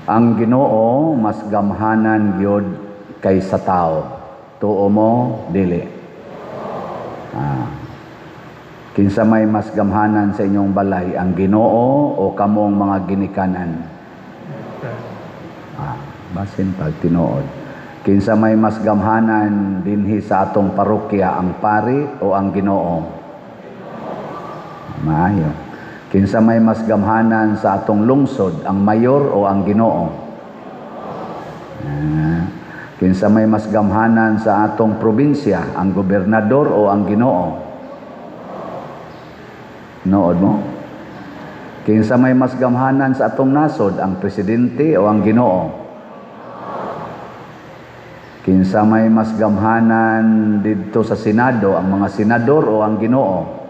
Ang Ginoo mas gamhanan gyud kaysa tao. Tuo mo dili. Kinsa may mas gamhanan sa inyong balay, ang Ginoo o kamong mga ginikanan? Basin pag tinuod. Kinsa may mas gamhanan dinhi sa atong parokya, ang pari o ang Ginoo? Maayo. Kinsa may mas gamhanan sa atong lungsod, ang mayor o ang Ginoo? Kinsa may mas gamhanan sa atong probinsya, ang gobernador o ang Ginoo? Nood mo? Kinsa may mas gamhanan sa atong nasod, ang presidente o ang Ginoo? Kinsa may mas gamhanan dito sa Senado, ang mga senador o ang Ginoo?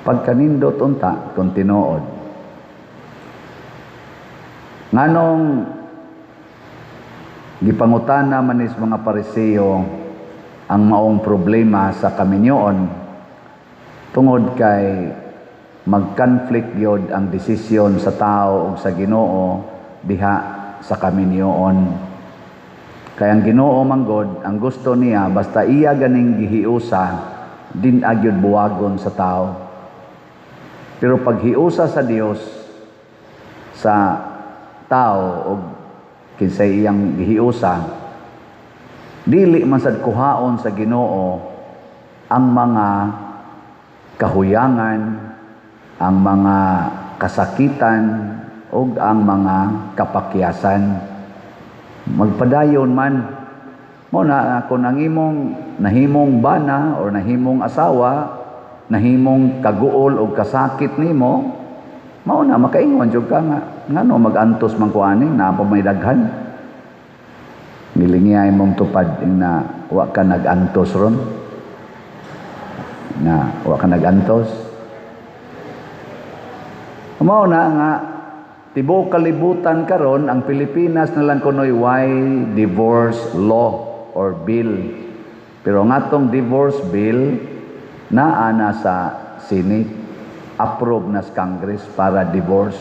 Pagkanindot unta kung tinuod. Nganong gipangutana manis mga Pariseo ang maong problema sa kaminyoon tungod kay mag-conflict yod ang desisyon sa tao o sa Ginoo diha sa kaminyoon. Kaya ang Ginoo manggod, ang gusto niya, basta iya ganing gihiusa, din agyod buwagon sa tao. Pero pag hiusa sa Dios sa tao o kinsay iyang gihiusa, dili man sad kuhaon sa Ginoo ang mga kahuyangan, ang mga kasakitan o ang mga kapakyasan. Magpadayon man mo na kung ang imong nahimong bana o nahimong asawa, nahimong kaguol o kasakit nimo, mao na makaingon jud ka nga ngano magantos man ko ani na pa may daghan. Nilingiyay mong tupad na wa ka nagantos ron. Na wa ka nagantos. Mao na nga tibuok kalibutan karon ang Pilipinas na lang kunoy why divorce law or bill. Pero ngatong divorce bill naa na sa Senate, approve na sa Congress para divorce.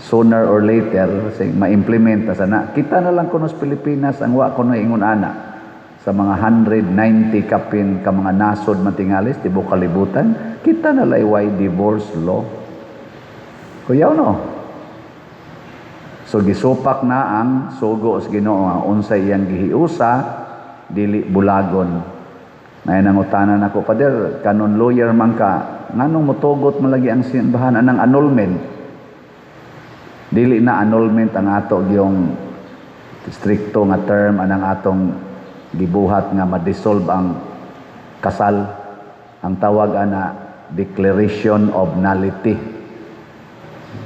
Sooner or later ma-implement sana. Kita na lang kuno sa Pilipinas ang wa kuno ingon ana sa mga 190 kapin ka mga nasod matingalis tibuok kalibutan, kita na lay why divorce law. Kuyaw no. So gisupak na ang sugo sa Ginoo nga unsay iyang gihiusa dili bulagon. May nangutanan ako, Pader, kanon lawyer man ka, nganong motugot man lagi ang simbahan anang annulment? Dili na annulment ang ato yung stricto nga term anang atong gibuhat nga ma-dissolve ang kasal. Ang tawag ana declaration of nullity.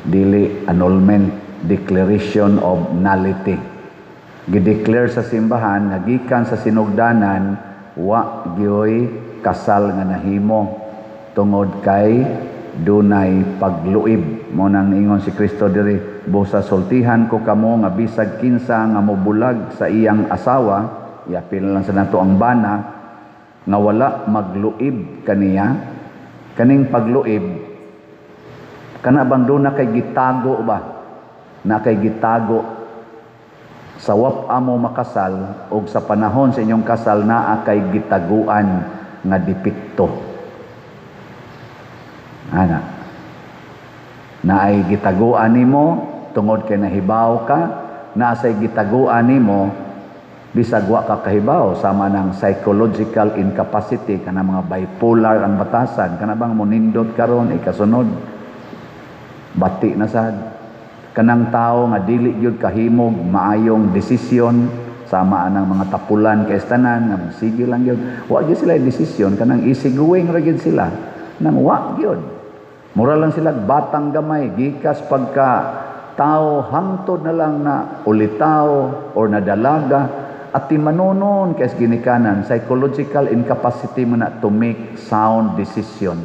Dili annulment, declaration of nullity. Gideclare sa simbahan nga gikan sa sinugdanan wa gyoy kasal nga nahimo tungod kay dunay pagluib. Mo nang ingon si Kristo diri, busa sultihan ko kamo nga bisag kinsa nga mobulag sa iyang asawa, iapil lang sa nato ang bana nga wala magluib kaniya. Kaning pagluib kana bang do na kay gitago ba? Na kay gitago sa wap amo makasal o sa panahon sa inyong kasal naa kay gitaguan nga dipikto. Ana. Naay gitaguan nimo tungod kay nahibaw ka, naa say gitaguan nimo bisag wa ka kahibaw sama ng psychological incapacity kana mga bipolar ang batasan kana bang monindot karon ikasunod. Bati na sad kanang tao nga dili gyud kahimog maayong desisyon sama anang mga tapulan kay tanan nga sige lang gyud wa gyud sila desisyon kanang easy going ra gyud sila nang wa gyud mura lang sila batang gamay gikas pagka tao hangtod na lang na ulitaw or nadalaga at timanunon kay ginikanan psychological incapacity mo na to make sound decision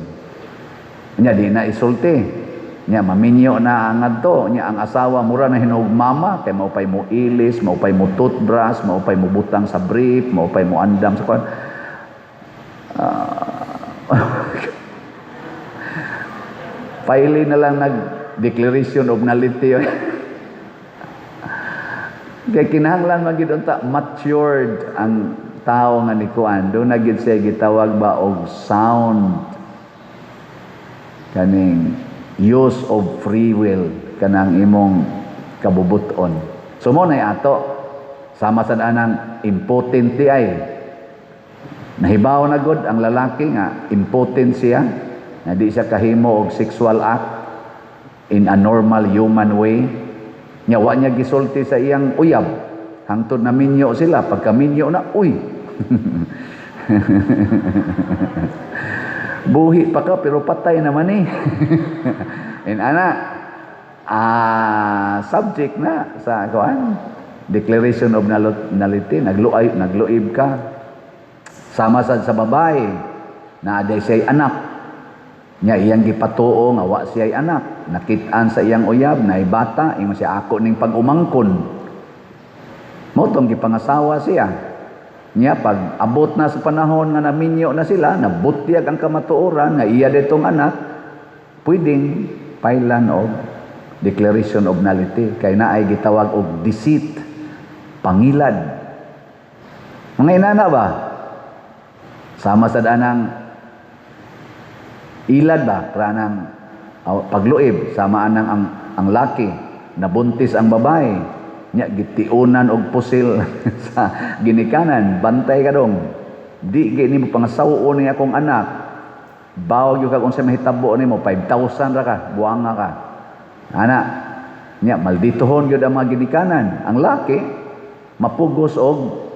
nya di na isulti. Nya maminyo na ang adto nya ang asawa mura na hinugmama kay maupay mo ilis, maupay mo toothbrush, maupay mo butang sa brief, maupay mo andam sa kwan. Paili na lang declaration of nullity. Kaya kinahanglan man gid unta matured ang tao nga ni kuan. Do na gid siya gitawag ba og sound kaning use of free will kanang imong kabubuton. So mo na ato sama sa anang impotent ay nahibaw na gud ang lalaki nga impotent siya na di siya kahimo og sexual act in a normal human way. Nya wa niya gisulti sa iyang uyab hangtod na minyo sila, pagka minyo na uy buhi pa ka pero patay naman eh. And subject na sa kuan declaration of nullity, nagluib ka. Sama sa babae na aday siya'y anak nya iyang gipatuo nga wa siya'y anak, nakit-an sa iyang uyab na bata, ingon siya ako ning pag-umangkon mo tong gipangasawa siya nya pag abot na sa panahon nga naminyo na sila, nabutyag ang kamatuoran nga iya detong anak, pwedeng pailan og declaration of nullity kay naay gitawag og deceit, pangilad. Mga inana ba sama sa danang ilad ba pranang pagluib sama anang ang laki nabuntis ang babae nya gitiunan og pusil sa ginikanan, bantay ka dong di gini mo pangasawo ni akong anak, bawag yung kag unsa mahitabo nimo 5,000 ra ka buanga ka ana nya malditohon gyud ang mga ginikanan. Ang laki mapugos og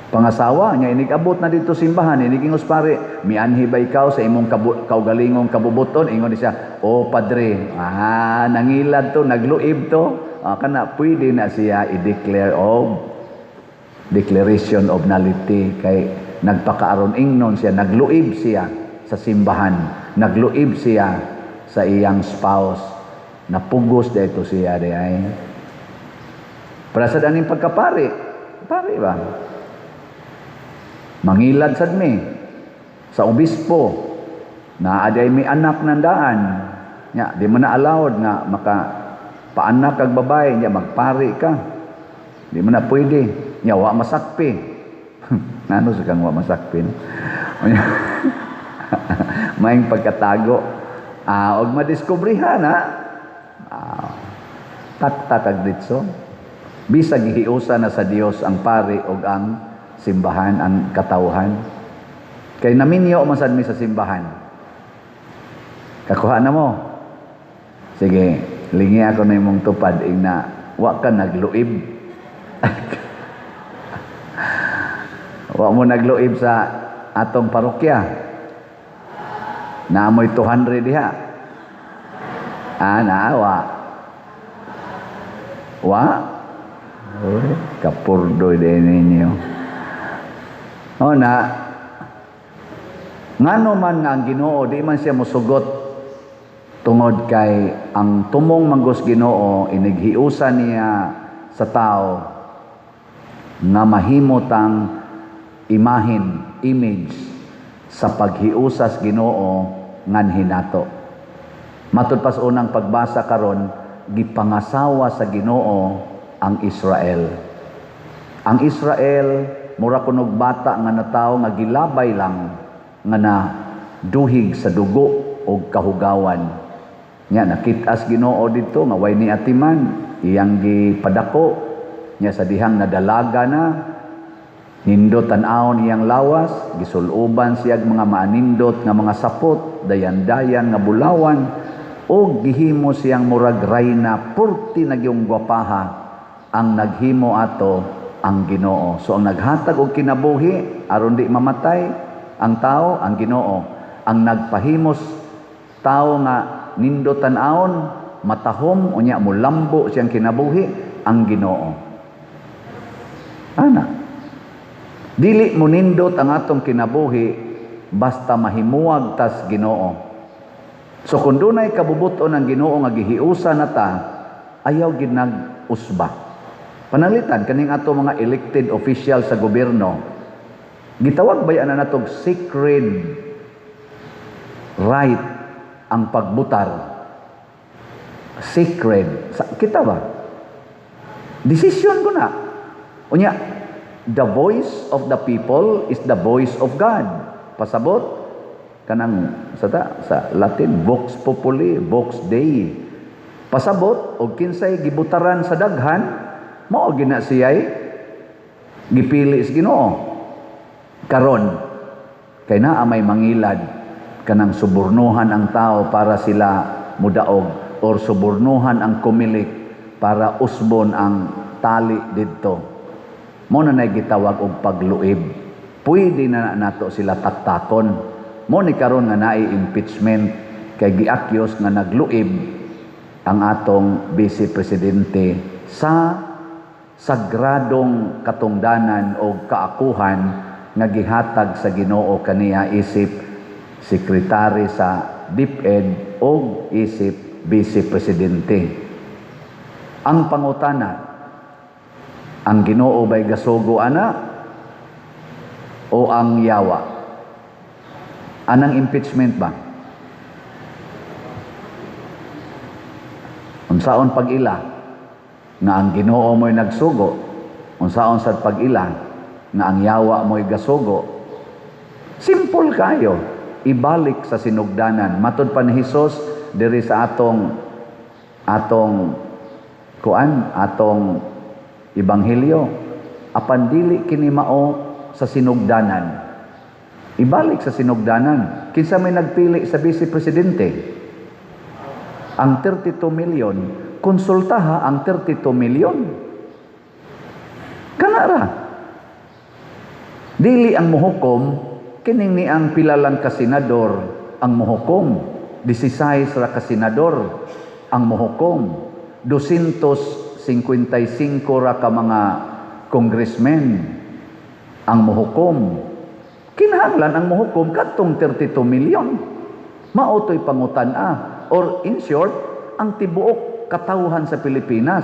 pangasawa nya inig-abot na dito simbahan, inigingos pare mianhi ba ikaw sa imong kaugalingong kabubuton, ingon siya o padre nangilad to, nagluib to, kana pwede na siya i-declare of declaration of nullity kay nagpakaaron ingnon siya, nagluib siya sa simbahan, nagluib siya sa iyang spouse, napugos dito siya ay para sa daning pagkapari pare ba mangilad sad mi sa obispo na aday may anak nandaan nya di man na allowed nga maka paanak kag babae nya magpari ka, di man na pwede nya wa masakpi. Nano sa kang wa masakpi no? Maing pagkatago og madiskubrihan tatag ditso bisag gihiusa na sa Dios ang pari og ang simbahan, ang katawhan. Kay naminyo masad mi sa simbahan. Kakuha na mo. Sige, lingi ako na imong tupad na wa ka nagluib. Wa mo nagluib sa atong parokya. Naamoy 200 diha. Wa. Wa? Oy, kapurdoy din ninyo. Ngano man nga ang Ginoo di man siya mosugot tungod kay ang tumong manggos Ginoo inighiusa niya sa tao nga mahimutang image sa paghiusas Ginoo ngan hinato. Matud pas unang pagbasa karon gipangasawa sa Ginoo ang Israel. Ang Israel mura kunog bata nga natawo nga gilabay lang nga na duhig sa dugo o kahugawan. Nya nakit-as Ginoo dito nga way ni atiman, iyang gipadako nya sa dihang nadalaga na nindot tan-awon iyang lawas, gisuluban siya mga maanindot nga mga sapot, dayan-dayan nga bulawan o gihimo siyang murag rayna purti nagyong gwapaha ang naghimo ato ang Ginoo. So ang naghatag og kinabuhi aron di mamatay ang tao, ang Ginoo. Ang nagpahimos tao nga nindot tan-awon, matahom unya mulambo siyang kinabuhi, ang Ginoo. Ana. Dili mo nindot ang atong kinabuhi basta mahimuwag tas Ginoo. So kung dunay kabubuton ang Ginoo nga gihiusa nata, ayaw gid nag-usba. Panalitan kaning ato mga elected official sa gobyerno, gitawag ba yan na natog sacred right ang pagbutar sacred. Kita ba? Decision ko na. Unya, the voice of the people is the voice of God. Pasabot kanang sa Latin, vox populi, vox Dei. Pasabot og kinsay gibutaran sa daghan, mao gina siyay gipili sa Ginoo. Karon kay naa may mangilad kanang subornuhan ang tao para sila mudaog or subornuhan ang kumilik para usbon ang tali didto. Mo na nay gitawag og pagluib. Pwede na nato sila taktakon. Mo ni karon nga naay impeachment kay giakyos nga nagluib ang atong Vice Presidente sa sagradong katungdanan o kaakuhan nga gihatag sa Ginoo kaniya isip sekretary sa DepEd o isip Vice Presidente. Ang pangutana, ang Ginoo ba'y gasugo ana o ang yawa? Anang impeachment ba? Unsaon pag-ila nga ang Ginoo mo'y nagsugo, unsaon sad pag-ila nga ang yawa mo'y gasugo. Simple kayo, ibalik sa sinugdanan. Matud pa ni Hesus diri sa atong ebanghelyo, apan dili kini mao sa sinugdanan. Ibalik sa sinugdanan. Kinsa may nagpili sa Vice Presidente? Ang 32 million, konsultaha ang 32 million. Kanara. Dili ang muhukom, kining ni ang pilalang kasenador ang muhukom. 16 ra kasenador ang muhukom. 255 ra ka mga congressmen ang muhukom. Kinahanglan ang muhukom kadtong 32 million. Maotoy pangutan-a. Or in short, ang tibuok katawhan sa Pilipinas.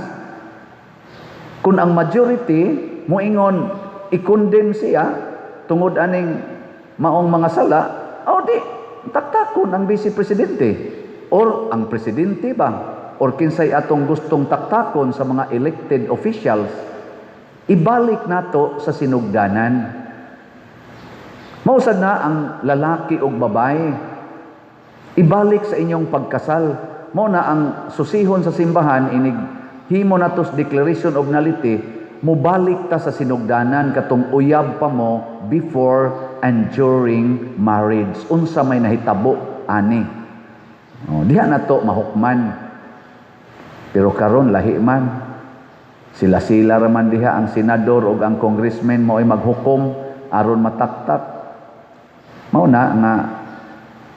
Kung ang majority moingon i-condemn siya tungod aning maong mga sala, o di taktakon ang Vice Presidente or ang presidente ba or kinsay atong gustong taktakon sa mga elected officials, ibalik nato sa sinugdanan. Mausad na ang lalaki o babae, ibalik sa inyong pagkasal. Mo na ang susihon sa simbahan, inig himo natos declaration of nullity, mubalik ta sa sinugdanan katong uyab pa mo before and during marriage. Unsa may nahitabo ani. Diha na to mahukman. Pero karon lahi man. Sila-sila raman diha ang senador o ang congressman mo ay maghukom aron mataktak. Mao na nga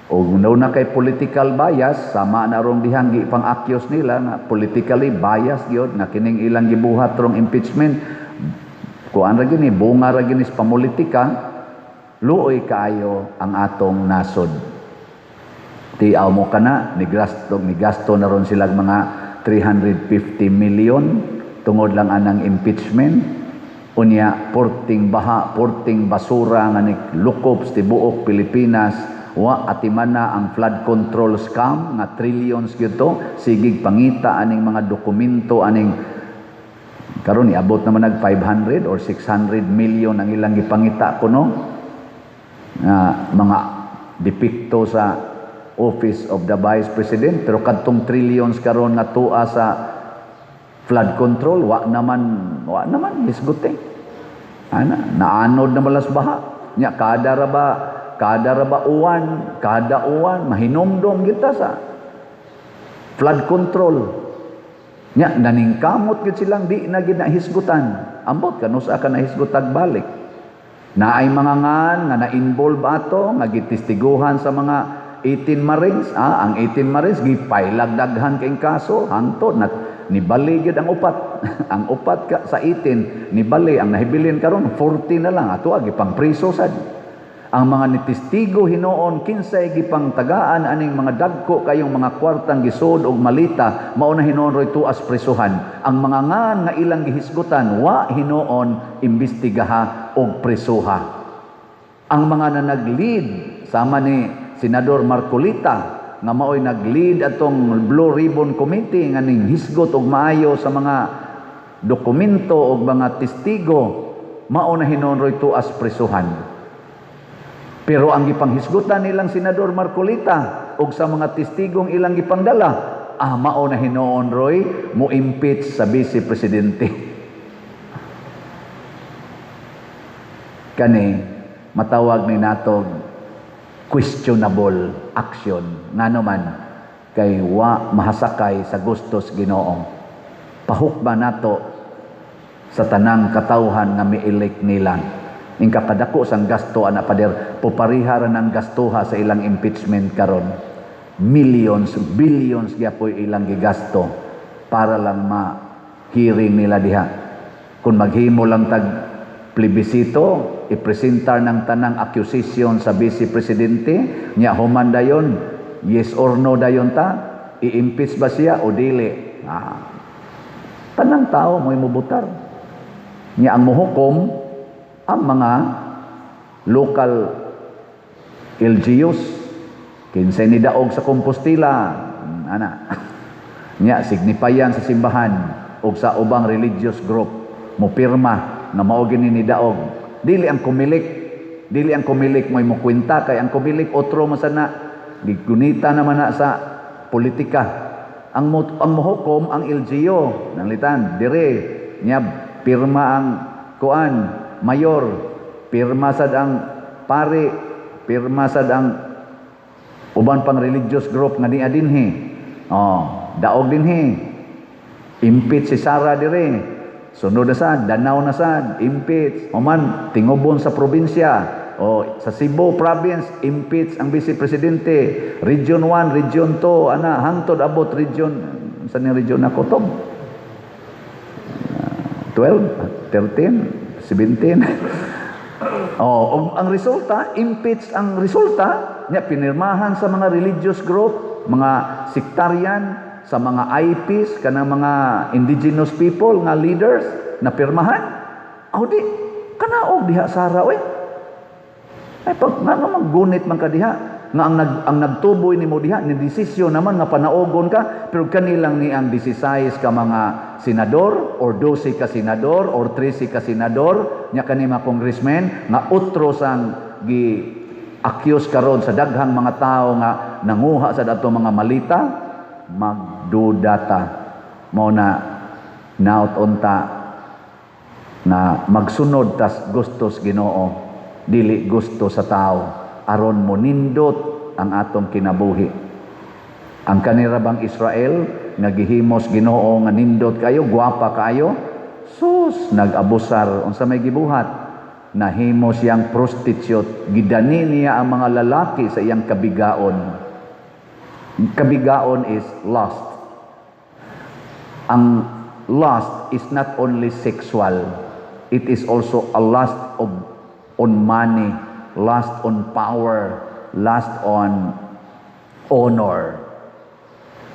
o na kay political bias, sama na rong dihang pang-akyos nila na politically biased yun, na kining ilang gibuhat rong impeachment. Kuan ra gini, bunga ra gini sa pamulitika, luoy kaayo ang atong nasod. Tiaw mo kana, ni gasto na ron silang mga 350 million, tungod lang anang impeachment. Unya, porting baha, porting basura, nga ni lukob sa tibuok Pilipinas, wa atiman na ang flood control scam nga trillions gyud sigig pangita aning mga dokumento aning karon iabot naman nag 500 or 600 million ang ilang gipangita kuno mga depikto sa Office of the Vice President, pero kadtong trillions karon nga tuwa sa flood control wa naman hisguting naanod na malas baha nya kada ra uwan, mahinomdom kita sa flood control. Nya naningkamot gid silang di na gid nahisgutan. Ambot kanusa ka nahisgutag balik. Naay mga ngan nga na-involve ato nga gitistiguhan sa mga 18 Marines, ang 18 Marines gipailag daghan kay kaso hangtod na nibali gid ang upat. Ang upat ka sa 18 nibali ang nahibilin karon 40 na lang ato agi pang priso sad. Ang mga nitistigo hinoon kinsay gipang tagaan aning mga dagko kayong mga kwartang gisud og malita mao na hinoon roy tuas presuhan. Ang mga ngan nga ilang gihisgutan wa hinoon imbestigaha og presuha. Ang mga na nag-lead sama ni Senador Marcolita nga maoy nag-lead atong Blue Ribbon Committee nga ning hisgot og maayo sa mga dokumento og mga testigo, mao na hinunroy tuas prisuhan. Pero ang gipanghisgutan nilang Senador Marcolita og sa mga testigong ilang gipangdala, mao na hinuonroy mo impeach sa Vice Presidente. Kani matawag ni natog questionable action ngano man kay wa mahasakay sa gustos Ginoo. Pahukba nato sa tanang katawhan nga mi-elect nila. Ing kapadako sang gasto ana pader popariharan ang gastuha sa ilang impeachment karon. Millions, billions gyapoy ilang gigasto para lang ma-hearing nila diha. Kung maghimo lang tag plebisito, ipresentar ng tanang accusation sa Vice Presidente, nya human dayon, yes or no dayon ta, i-impeach ba siya o dili? Tanang tao mo'y mubutar. Nya ang muhukom ang mga local LGUs, kinsay ni daog sa Compostela, nya signipayan sa simbahan o sa ubang religious group, mo pirma na mao gini ni daog. Dili ang kumilik mo'y mukwenta kay ang kumilik otro masana gigunita naman na sa politika. Ang muhukom ang LGU nanglitan dire nya pirma ang kuan mayor, pirma sad ang pari, pirma sad ang uban pang religious group nga niya dinhi. Daog dinhi. Impeach si Sara dire. Sunod na sad, Danao na sad, impeach. Man, tingubon sa probinsya. Sa Cebu province, impeach ang Vice Presidente. Region 1, Region 2, hangtod abot region. Saan yung region na Kotob? 12, 13, 17. Ang resulta, impeach ang resulta, niya pinirmahan sa mga religious group, mga sectarian, sa mga IPs, kanang mga indigenous people, nga leaders, na pirmahan. Di, kanaog diha Sara, ay pag nga maggunit man ka diha, nga ang nagtuboy ni mo diha, ni desisyon naman nga panaogon ka, pero kanilang ni ang 16 ka mga senador, or 12 ka senador, or 13 ka senador, nya kanima congressman, nga utros ang gi-accuse karon sa daghang mga tao nga nanguha sa dato mga malita, magdudata mo na naot unta na magsunod tas gustos Ginoo, dili gusto sa tao, aron mo nindot ang atong kinabuhi. Ang kanirabang Israel nagihimos Ginoo nga nindot kayo, gwapa kayo, sus nag-abusar unsa may gibuhat, nahimo siyang prostitute, gidani niya ang mga lalaki sa iyang kabigaon. Kabigaon is lust. Ang lust is not only sexual, it is also a lust on money, lust on power, lust on honor.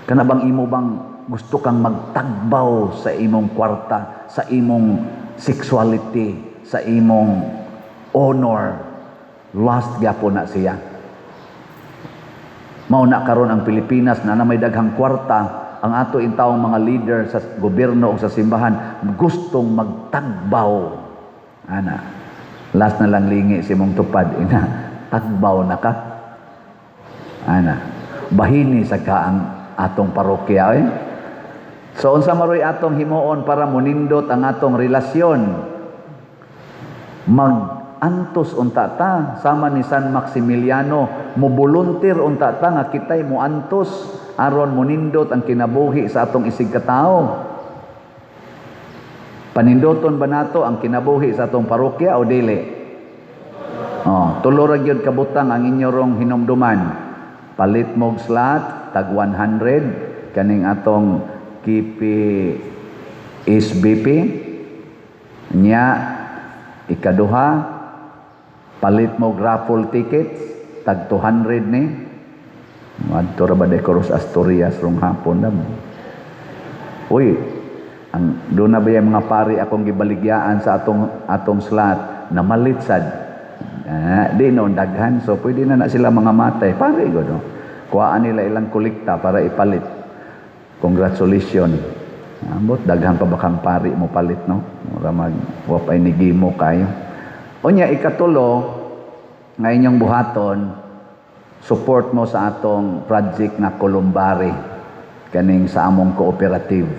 Kana bang imo bang gusto kang magtagbaw sa imong kwarta, sa imong sexuality, sa imong honor? Lust gyapon na siya. Mao na karon ang Pilipinas na may daghang kwarta, ang ato intawong mga leader sa gobyerno o sa simbahan gustong magtagbaw. Last na lang lingi si mong tupad, tagbaw na ka. Bahini sa kaang atong parokya. So unsa maroy atong himuon para munindot ang atong relasyon? Antos unta ta sama ni San Maximiliano, mo volunteer unta ta nga kitay mo antos aron munindot ang kinabuhi sa atong isig katao. Panindoton ba nato ang kinabuhi sa atong parokya o dili? Tulo ra gyud kabutang ang inyo rong hinumduman. Palit mog slot tag 100 kaning atong kipi SBP nya ikaduha palit mo raffle tickets tag 200 ni madto ra ba de Coros Asturias rong hapon na mo. Doon na ba yung mga pari akong gibaligyaan sa atong slot na malitsad, di noon daghan, so pwede na sila mga matay pari go no. Kuhaan nila ilang kolekta para ipalit. Congratulations. Ambot, daghan pa bakang pari mo palit, no? Mura wapay nigimo kayo. Unya, ikatulo, nga inyong buhaton, support mo sa atong project na Columbari, kaning sa among cooperative.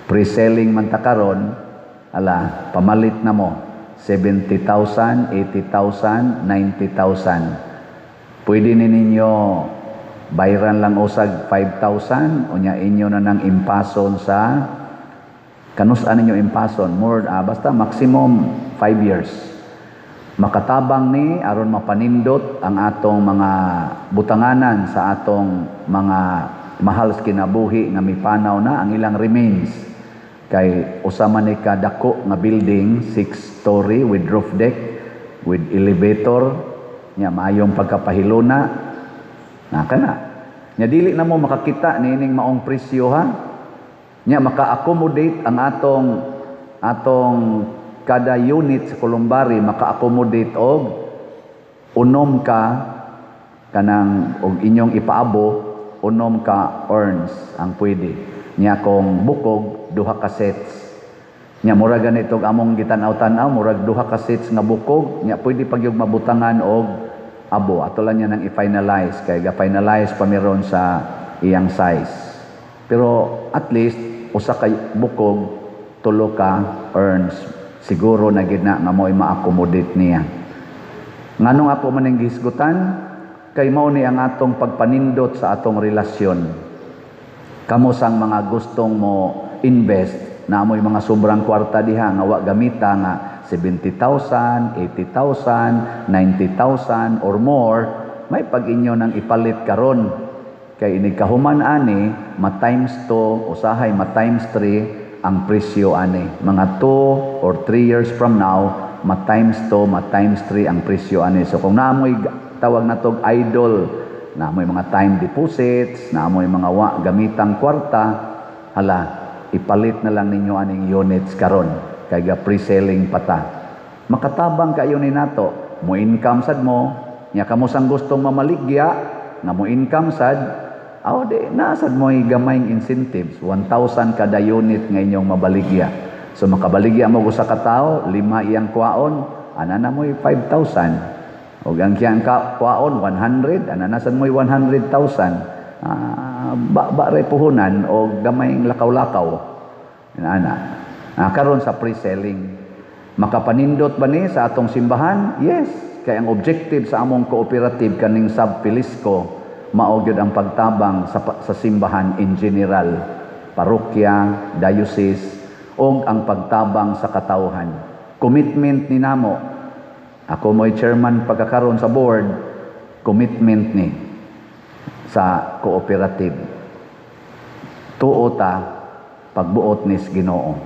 Pre-selling man ta karon, pamalit na mo, 70,000, 80,000, 90,000. Pwede ni ninyo bayran lang usag 5,000, unya inyo na nang impason sa kanus-an ninyo impason, basta maximum 5 years. Makatabang ni aron mapanindot ang atong mga butanganan sa atong mga mahal sa kinabuhi nga mipanaw na ang ilang remains. Kay usama ni kadako nga building, 6-story with roof deck, with elevator, nya maayong pagkapahiluna, kana. Nya dili na mo makakita nining maong presyo ha. Nya maka-accommodate ang atong kada unit sa Columbari, maka-accommodate og unom ka kanang og inyong ipaabo, unom ka urns ang pwede. Nya kung bukog, duha ka sets. Nya mura ganito among gitanaw-tanaw, murag duha ka sets nga bukog, nya pwede pagyug mabutangan og abo. Ato lang niya nang i-finalize kay ga-finalize pa meron sa iyang size. Pero at least usa ka bukog, tulo ka urns. Siguro na gid na nga mo'y ma-accommodate niya. Nganong ako maning gisgutan kay mao ni ang atong pagpanindot sa atong relasyon. Kamo sang mga gustong mo invest na amoy mga sobrang kwarta diha nga wa gamita nga 70,000, 80,000, 90,000 or more, may pag-inyo nang ipalit karon. Kay ini kahuman ani, ma-times 2, usahay ma-times 3 ang presyo ani. Mga 2 or 3 years from now, ma-times 2, ma-times 3 ang presyo ani. So kung naamoy tawag na tog idle, naamoy mga time deposits, naamoy mga gamitang kwarta, ipalit na lang ninyo aning units karon kay ga pre-selling pata. Makatabang kayo ni nato, mo income sad mo, nya kamo sang gustong mamaligya nga mo income sad, nasad mo gamayng incentives, 1,000 kada unit nga inyong mabaligya. So makabaligya mo usa ka tawo, 5 iyang kwaon, ana mo 5,000. Og ang kiyang kwaon 100, ana nasad mo 100,000. Ba puhunan o gamayng lakaw-lakaw. Karon sa pre-selling. Makapanindot ba ni sa atong simbahan? Yes. Kaya ang objective sa among cooperative kaning sub-Pilisco, mao gyud ang pagtabang sa simbahan in general, parokya, diocese, o ang pagtabang sa katawhan. Commitment ni namo. Ako mo'y chairman pagkakaroon sa board, commitment ni sa cooperative. Tuo ta pagbuot nis Ginoo.